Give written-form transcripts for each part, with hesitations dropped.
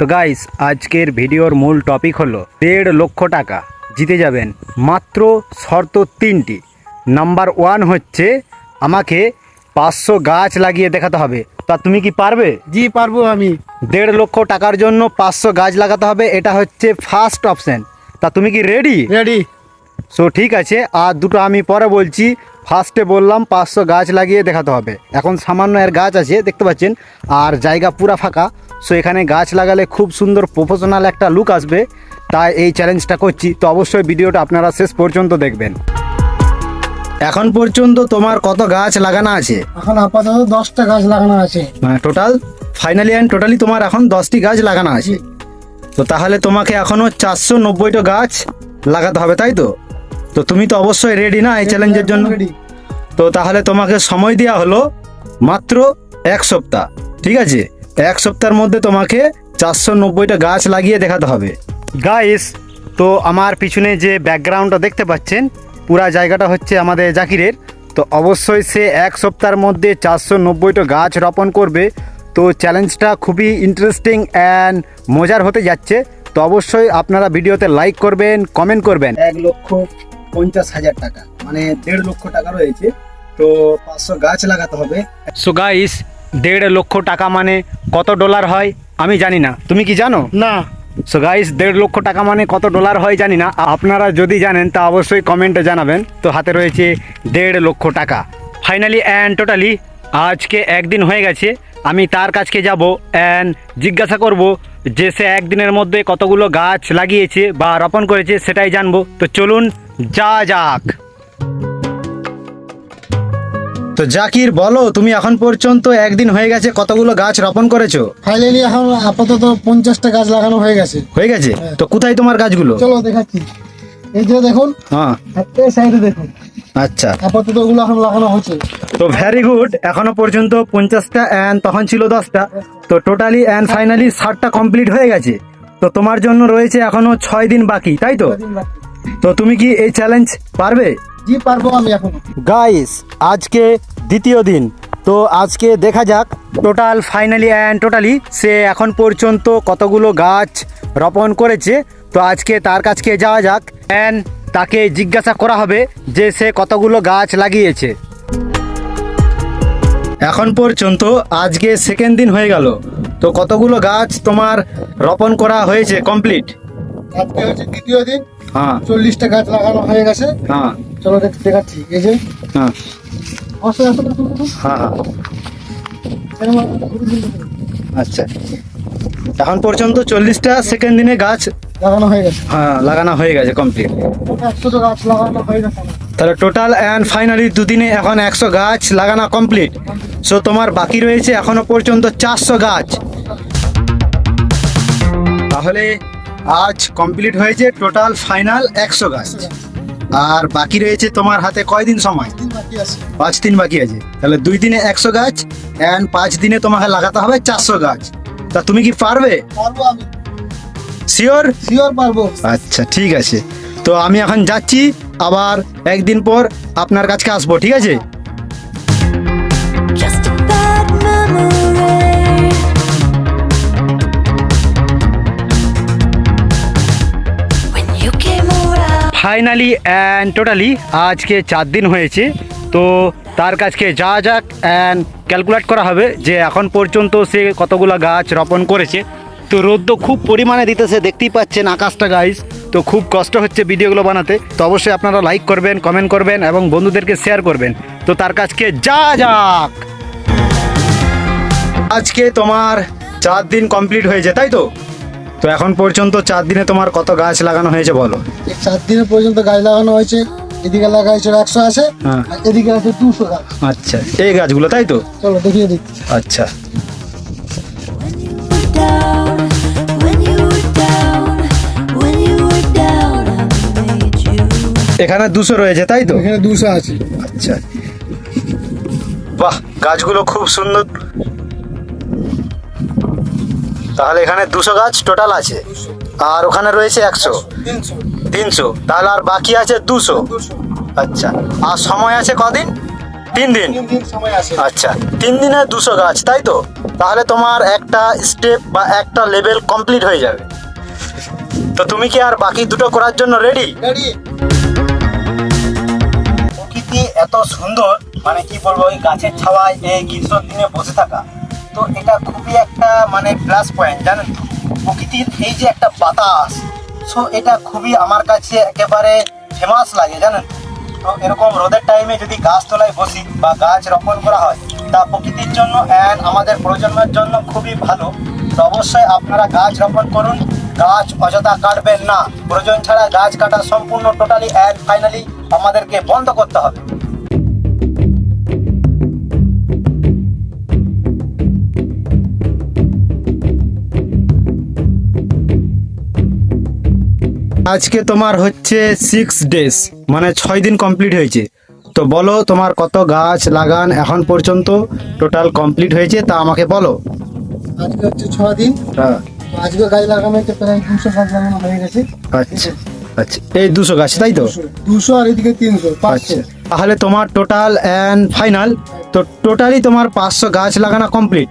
তো গাইস, আজকের ভিডিওর মূল টপিক হলো 1.5 লক্ষ টাকা জিতে যাবেন মাত্র শর্ত 3টি। নাম্বার 1 হচ্ছে আমাকে 500 গাছ লাগিয়ে দেখাতে হবে। তা তুমি কি পারবে? জি পারবো আমি। 1.5 লক্ষ টাকার জন্য 500 গাছ লাগাতে হবে, এটা হচ্ছে ফার্স্ট অপশন। তা তুমি কি রেডি? রেডি। সো ঠিক আছে, আর দুটো আমি পরে বলছি। ফার্স্টে বললাম 500 গাছ লাগিয়ে দেখাতে হবে। এখন সামান্য এর গাছ আছে দেখতে পাচ্ছেন, আর জায়গা পুরা ফাঁকা। সো এখানে গাছ লাগালে খুব সুন্দর প্রফেশনাল একটা লুক আসবে, তাই এই চ্যালেঞ্জটা করছি। তো অবশ্যই ভিডিওটা আপনারা শেষ পর্যন্ত দেখবেন। এখন পর্যন্ত তোমার কত গাছ লাগানো আছে? এখন আপাতত 10টা গাছ লাগানো আছে। মানে টোটাল ফাইনালি অ্যান্ড টোটালি তোমার এখন 10টি গাছ লাগানো আছে। তো তাহলে তোমাকে এখনও 490টা গাছ লাগাতে হবে, তাই তো? তো তুমি তো অবশ্যই রেডি না এই চ্যালেঞ্জের জন্য? রেডি। তো তাহলে তোমাকে সময় দেওয়া হলো মাত্র 1 সপ্তাহ। ঠিক আছে, 1 সপ্তাহের মধ্যে তোমাকে 490টা গাছ লাগিয়ে দেখাতে হবে। গাইস, তো আমার পিছনে যে ব্যাকগ্রাউন্ডটা দেখতে পাচ্ছেন, পুরা জায়গাটা হচ্ছে আমাদের জাকিরের। তো অবশ্যই সে 1 সপ্তাহের মধ্যে 490টা গাছ রোপণ করবে। তো চ্যালেঞ্জটা খুবই ইন্টারেস্টিং অ্যান্ড মজার হতে যাচ্ছে। তো অবশ্যই আপনারা ভিডিওতে লাইক করবেন, কমেন্ট করবেন। 1,50,000 টাকা মানে 1.5 লক্ষ টাকা রয়েছে। তো 500 গাছ লাগাতে হবে। সো গাইস, 1.5 লক্ষ টাকা মানে কত ডলার হয় আমি জানি না, তুমি কি জানো? না। সো গাইস, 1.5 লক্ষ টাকা মানে কত ডলার হয় জানি না। আপনারা যদি জানেন তা অবশ্যই কমেন্টে জানাবেন। তো হাতে রয়েছে 1.5 লক্ষ টাকা। ফাইনালি অ্যান্ড টোটালি আজকে একদিন হয়ে গেছে। আমি তার কাছকে যাব অ্যান্ড জিজ্ঞাসা করব যে সে একদিনের মধ্যে কতগুলো গাছ লাগিয়েছে বা রোপণ করেছে, সেটাই জানবো। তো চলুন যা যাক। তো জাকির, বলো তুমি এখন পর্যন্ত একদিন হয়ে গেছে কতগুলো গাছ রোপণ করেছো? ফাইনালি এখন আপাতত 50টা গাছ লাগানো হয়ে গেছে। হয়ে গেছে? তো কোথায় তোমার গাছগুলো? চলো দেখাচ্ছি। এই যে দেখুন, হ্যাঁ, আর এই সাইডে দেখুন। আচ্ছা। আপাতত ওগুলো এখন লাগানো হচ্ছে। তো ভেরি গুড, এখনো পর্যন্ত 50টা অ্যান্ড তখন ছিল 10টা। তো টোটালি অ্যান্ড ফাইনালি 60টা কমপ্লিট হয়ে গেছে। তো তোমার জন্য রয়েছে এখনো 6 দিন বাকি, তাই তো? তো তুমি কি এই চ্যালেঞ্জ পারবে? জি পারবো আমি এখন। গাইস, আজকে দ্বিতীয় দিন। তো আজকে দেখা যাক টোটাল ফাইনালি অ্যান্ড টোটালি সে এখন পর্যন্ত কতগুলো গাছ রোপণ করেছে। তো আজকে তার কাছকে যাওয়া যাক অ্যান্ড তাকে জিজ্ঞাসা করা হবে যে সে কতগুলো গাছ লাগিয়েছে। এখন পর্যন্ত আজকে সেকেন্ড দিন হয়ে গেল। তো কতগুলো গাছ তোমার রোপণ করা হয়েছে কমপ্লিট? আজকে হচ্ছে দ্বিতীয় দিন। হ্যাঁ 40টা গাছ লাগানো হয়ে গেছে। হ্যাঁ চলো দেখাচ্ছি। এই যে হ্যাঁ হ্যাঁ হ্যাঁ হ্যাঁ আচ্ছা, এখন পর্যন্ত 40টা সেকেন্ড দিনে গাছ লাগানো হয়ে গেছে। হ্যাঁ লাগানো হয়ে গেছে কমপ্লিট। 100টা গাছ লাগানো হয়ে গেছে। তাহলে টোটাল অ্যান্ড ফাইনালি দুদিনে এখন 100 গাছ লাগানো কমপ্লিট। সো তোমার বাকি রয়েছে এখনো পর্যন্ত 400 গাছ। তাহলে আজ কমপ্লিট হয়েছে টোটাল ফাইনাল 100 গাছ। আর বাকি রয়েছে তোমার হাতে কয়দিন সময়? 5 দিন বাকি আছে। তাহলে 2 দিনে 100 গাছ অ্যান্ড 5 দিনে তোমাকে লাগাতে হবে 400 গাছ। তা তুমি কি পারবে? পারবো আমি। শিওর? শিওর পারবো। আচ্ছা ঠিক আছে। তো আমি এখন যাচ্ছি, আবার একদিন পর আপনার কাছে আসবো, ঠিক আছে? Just a bad memory. When you came around. Finally and totally আজকে 4 দিন হয়েছে। তো তার কাছকে যাওয়া যাক অ্যান্ড ক্যালকুলেট করা হবে যে এখন পর্যন্ত সে কতগুলো গাছ রোপণ করেছে। তো রোদ্দ খুব পরিমাণে দিতেছে, দেখতেই পাচ্ছেন আকাশটা গাইস। তো খুব কষ্ট হচ্ছে ভিডিওগুলো বানাতে। তো অবশ্যই আপনারা লাইক করবেন, কমেন্ট করবেন এবং বন্ধুদেরকে শেয়ার করবেন। তো তার কাছকে যাওয়া যাক। আজকে তোমার 4 দিন কমপ্লিট হয়েছে, তাই তো? তো এখন পর্যন্ত 4 দিনে তোমার কত গাছ লাগানো হয়েছে বলো? এই 4 দিনের পর্যন্ত গাছ লাগানো হয়েছে। এদিকে লাগাইছে 100 আছে, হ্যাঁ। আর এদিকে আছে 200 গাছ। আচ্ছা, এই গাছগুলো, তাই তো? চলো দেখিয়ে দিচ্ছি। আচ্ছা, Down, when you were down, when you were down, I made you. এখানে 200 রয়েছে, তাই তো? এখানে 200 আছে। আচ্ছা, বাহ, গাছগুলো খুব সুন্দর। তাহলে এখানে 200 গাছ টোটাল আছে, আর ওখানে রয়েছে 100, 300। তাহলে আর বাকি আছে 200। আচ্ছা, আর সময় আছে কদিন? 3 দিন। 3 দিন সময় আছে। আচ্ছা, 3 দিনে 200 গাছ, তাই তো? তাহলে তোমার একটা স্টেপ বা একটা লেভেল কমপ্লিট হয়ে যাবে। তো তুমি কি আর বাকি দুটো করার জন্য রেডি? রেডি। প্রকৃতি এত সুন্দর, মানে কি বলবো, ওই গাছের ছাওয়ায় এই গ্রীষ্মের দিনে বসে থাকা, তো এটা খুবই একটা মানে প্লাস পয়েন্ট, জানেন তো? প্রকৃতির এই যে একটা বাতাস, সো এটা খুবই আমার কাছে একেবারে ফেমাস লাগে, জানেন তো? তো এরকম রোদের টাইমে যদি গাছতলায় বসি বা গাছ রোপণ করা হয়, তা প্রকৃতির জন্য অ্যান্ড আমাদের প্রজন্মের জন্য খুবই ভালো। তো অবশ্যই আপনারা গাছ রোপণ করুন, গাছ অযথা কাটবেন না। প্রয়োজন ছাড়া গাছ কাটা সম্পূর্ণ টোটালি অ্যান্ড ফাইনালি আমাদেরকে বন্ধ করতে হবে। আজকে তোমার হচ্ছে 6 ডেজ, মানে 6 দিন কমপ্লিট হয়েছে। তো বলো তোমার কত গাছ লাগান এখন পর্যন্ত টোটাল কমপ্লিট হয়েছে, তা আমাকে বলো। আজকে হচ্ছে 6 দিন। হ্যাঁ, তো আজকে গাছ লাগানো হচ্ছে প্রায় 200 গাছ লাগানো হয়ে গেছে। আচ্ছা আচ্ছা, এই 200 গাছ, তাই তো? 200 আর এদিকে 300, 500। আচ্ছা, তাহলে তোমার টোটাল অ্যান্ড ফাইনাল, তো টোটালি তোমার 500 গাছ লাগানো কমপ্লিট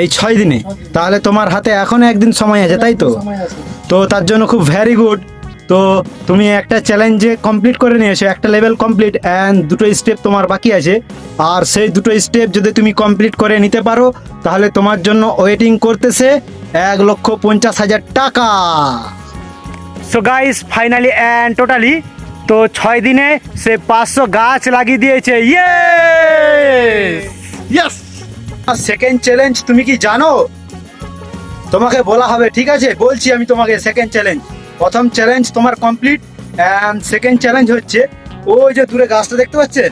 এই 6 দিনে। তাহলে তোমার হাতে এখনো একদিন সময় আছে, তাই তো? সময় আছে। তো তার জন্য খুব ভেরি গুড। তো তুমি একটা চ্যালেঞ্জে কমপ্লিট করে নিয়েছো, একটা লেভেল কমপ্লিট অ্যান্ড দুটো স্টেপ তোমার বাকি আছে। আর সেই দুটো স্টেপ যদি তুমি কমপ্লিট করে নিতে পারো, তাহলে তোমার জন্য ওয়েটিং করতেছে 1,50,000 টাকা। So guys, finally and totally তো 6 দিনে সে 500 গাছ লাগিয়ে দিয়েছে। ইয়েস! সেকেন্ড চ্যালেঞ্জ তুমি কি জানো? তোমাকে বলা হবে, ঠিক আছে? বলছি আমি তোমাকে সেকেন্ড চ্যালেঞ্জ। প্রথম চ্যালেঞ্জ তোমার কমপ্লিট অ্যান্ড সেকেন্ড চ্যালেঞ্জ হচ্ছে ওই যে দূরে গাছটা দেখতে পাচ্ছেন,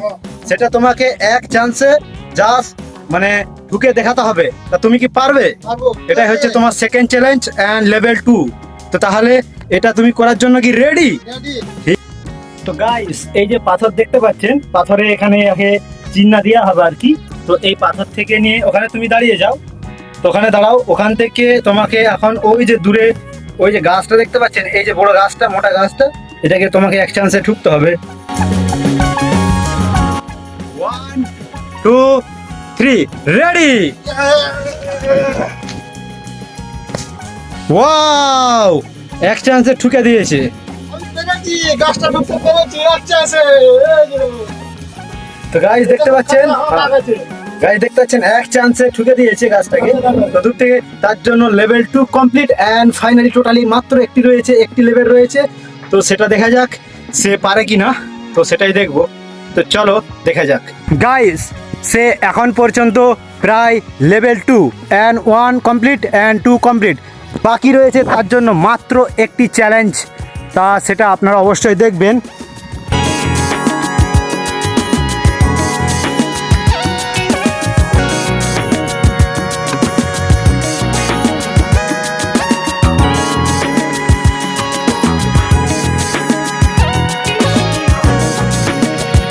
সেটা তোমাকে এক চান্সে জাস্ট মানে ঢুকে দেখাতে হবে। তা তুমি কি পারবে? পারবো। এটাই হচ্ছে তোমার সেকেন্ড চ্যালেঞ্জ অ্যান্ড লেভেল 2। তো তাহলে এটা তুমি করার জন্য কি রেডি? রেডি। তো গাইস, এই যে পাথর দেখতে পাচ্ছেন, পাথরে এখানে আগে চিহ্ন দেওয়া হবে আর কি। তো এই পাথর থেকে নিয়ে ওখানে তুমি দাঁড়িয়ে যাও। তো ওখানে দাঁড়াও, ওখান থেকে তোমাকে এখন ওই যে দূরে ওই যে গাছটা দেখতে পাচ্ছেন, এই যে বড় গাছটা, মোটা গাছটা, এটাকে তোমাকে এক চান্সে ঠুকতে হবে। 1 2 3 রেডি। ওয়াও, এক চান্সে ঠুকে দিয়েছে। আমি পেরেছি, গাছটা ঢুকতে পেরেছি, আচ্ছা আছে। তো গাইস দেখতে পাচ্ছেন, গাইস দেখতে পাচ্ছেন এক চান্সে ঠুকে দিয়েছে গাছটাকে তো দূর থেকে। তার জন্য level 2 complete and finally totally মাত্র একটি লেভেল রয়েছে। তো সেটা দেখা যাক সে পারে কিনা, তো সেটাই দেখবো। তো চলো দেখা যাক। গাইস, সে এখন পর্যন্ত প্রায় level 2 and 1 complete and 2 complete বাকি রয়েছে। তার জন্য মাত্র একটি চ্যালেঞ্জ, তা সেটা আপনারা অবশ্যই দেখবেন।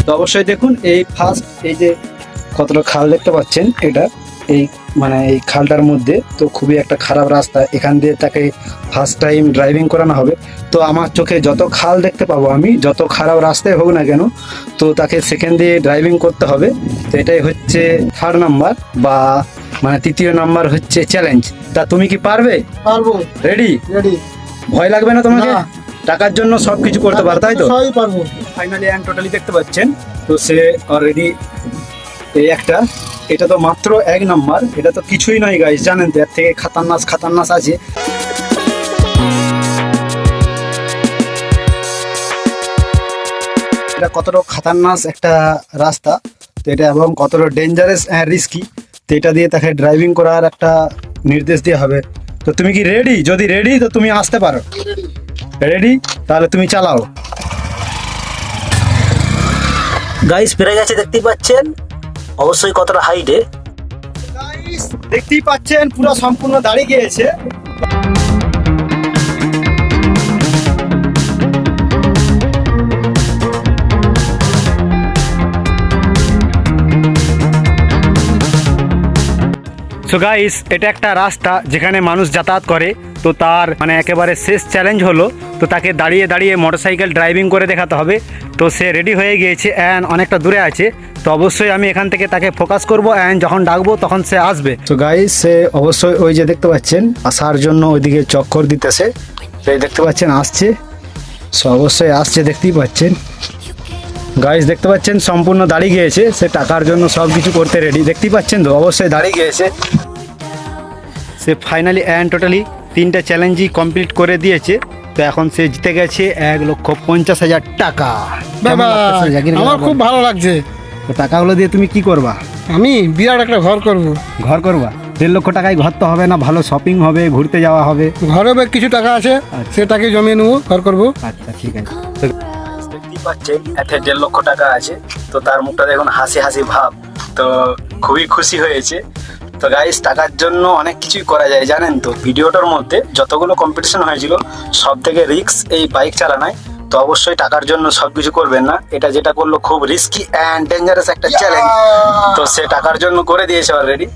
তো অবশ্যই দেখুন, এই ফার্স্ট এই যে কতটা খাল দেখতে পাচ্ছেন, এটা এই মানে এই খালটার মধ্যে তো খুবই একটা খারাপ রাস্তা, এখান দিয়ে তাকে ফার্স্ট টাইম ড্রাইভিং করানো হবে। তো আমার চোখে যত খাল দেখতে পাবো আমি, যত খারাপ রাস্তায় হোক না কেন, তো তাকে সেকেন্ড দিয়ে ড্রাইভিং করতে হবে। তো এটাই হচ্ছে 3rd নাম্বার বা মানে 3য় নাম্বার হচ্ছে চ্যালেঞ্জ। তা তুমি কি পারবে? পারবো। রেডি? রেডি। ভয় লাগবে না তোমাকে? না। টাকার জন্য সব কিছু করতে পারো, তাই তো? সবই পারবো। ফাইনালি অ্যান্ড টোটালি দেখতে পাচ্ছেন, তো সে অলরেডি এই একটা, এটা তো মাত্র 1 নাম্বার, এটা তো কিছুই নয় গাইস, জানেন তো? এর থেকে খাতারনাস আছে। এটা কতটা খাতারনাস একটা রাস্তা, তো এটা এবং কতটা ডেঞ্জারাস অ্যান্ড রিস্কি, তো এটা দিয়ে তাকে ড্রাইভিং করার একটা নির্দেশ দেওয়া হবে। তো তুমি কি রেডি? যদি রেডি তো তুমি আসতে পারো। রেডি? তাহলে তুমি চালাও। গাইস পেরে গেছে, দেখতেই পাচ্ছেন অবশ্যই কতটা হাইটে। গাইস দেখতেই পাচ্ছেন পুরো সম্পূর্ণ দাঁড়িয়ে গিয়েছে। সো গাইস, এটা একটা রাস্তা যেখানে মানুষ যাতায়াত করে। তো তো তার মানে একেবারে শেষ চ্যালেঞ্জ হলো, তো তাকে দাঁড়িয়ে দাঁড়িয়ে মোটরসাইকেল ড্রাইভিং করে দেখাতে হবে। তো সে রেডি হয়ে গিয়েছে অ্যান্ড অনেকটা দূরে আছে। তো অবশ্যই আমি এখান থেকে তাকে ফোকাস করব অ্যান্ড যখন ডাকবো তখন সে আসবে। তো গাইস সে অবশ্যই ওই যে দেখতে পাচ্ছেন আসার জন্য ওইদিকে চক্কর দিতেছে। তো এই দেখতে পাচ্ছেন আসছে, সে অবশ্যই আসছে, দেখতেই পাচ্ছেন গাইস, দেখতে পাচ্ছেন সম্পূর্ণ দাঁড়িয়ে গিয়েছে। সে টাকার জন্য সব কিছু করতে রেডি, দেখতেই পাচ্ছেন তো অবশ্যই দাঁড়িয়ে গিয়েছে। সে ফাইনালি অ্যান্ড টোটালি 3টে চ্যালেঞ্জই কমপ্লিট করে দিয়েছে। তো এখন সে জিতে গেছে 1,50,000 টাকা। কেমন বাবা, লাগতেছে জাকির ভাই? আমার খুব ভালো লাগছে। তো টাকাগুলো দিয়ে তুমি কি করবা? আমি বিরাট একটা ঘর করব। ঘর করবা? 1.5 লক্ষ টাকায় ঘর তো হবে না, ভালো শপিং হবে, ঘুরতে যাওয়া হবে। ঘরে বেশ কিছু টাকা আছে, সেটাকে জমিয়ে নেবো, ঘর করব। আচ্ছা ঠিক আছে। দেখতেই পাচ্ছেন এতে 1.5 লক্ষ টাকা আছে। তো তার মুখটা দেখুন হাসি হাসি ভাব, তো খুবই খুশি হয়েছে। তো গাইস টাকার জন্য অনেক কিছুই করা যায় জানেন তো। ভিডিওটার মধ্যে যতগুলো কম্পিটিশন হয়েছিল সব থেকে রিস্ক এই বাইক চালানোয়। তো অবশ্যই টাকার জন্য সবকিছু করবেন না, এটা যেটা করলো খুব রিস্কি অ্যান্ড ডেঞ্জারাস একটা চ্যালেঞ্জ। তো সে টাকার জন্য করে দিয়েছে অলরেডি।